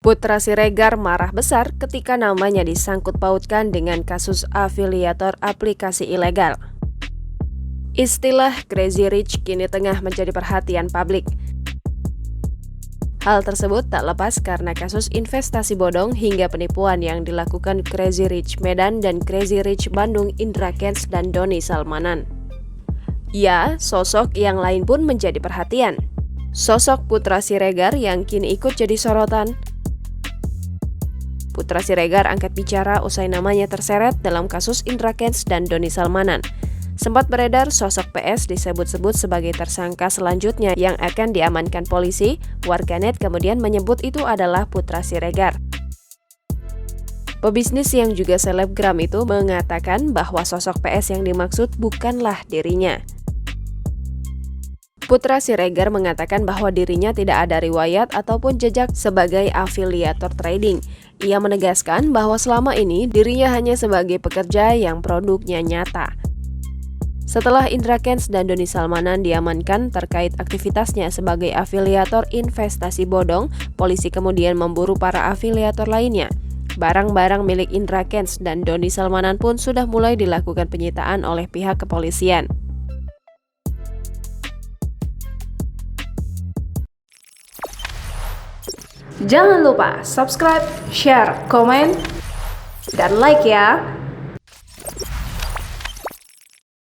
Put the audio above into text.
Putra Siregar marah besar ketika namanya disangkut pautkan dengan kasus afiliator aplikasi ilegal. Istilah Crazy Rich kini tengah menjadi perhatian publik. Hal tersebut tak lepas karena kasus investasi bodong hingga penipuan yang dilakukan Crazy Rich Medan dan Crazy Rich Bandung Indra Kents dan Doni Salmanan. Ya, sosok yang lain pun menjadi perhatian. Sosok Putra Siregar yang kini ikut jadi sorotan. Putra Siregar angkat bicara usai namanya terseret dalam kasus Indra Kents dan Doni Salmanan. Sempat beredar sosok PS disebut-sebut sebagai tersangka selanjutnya yang akan diamankan polisi. Warganet kemudian menyebut itu adalah Putra Siregar. Pebisnis yang juga selebgram itu mengatakan bahwa sosok PS yang dimaksud bukanlah dirinya. Putra Siregar mengatakan bahwa dirinya tidak ada riwayat ataupun jejak sebagai afiliator trading. Ia menegaskan bahwa selama ini dirinya hanya sebagai pekerja yang produknya nyata. Setelah Indra Kents dan Doni Salmanan diamankan terkait aktivitasnya sebagai afiliator investasi bodong, polisi kemudian memburu para afiliator lainnya. Barang-barang milik Indra Kents dan Doni Salmanan pun sudah mulai dilakukan penyitaan oleh pihak kepolisian. Jangan lupa subscribe, share, komen, dan like ya!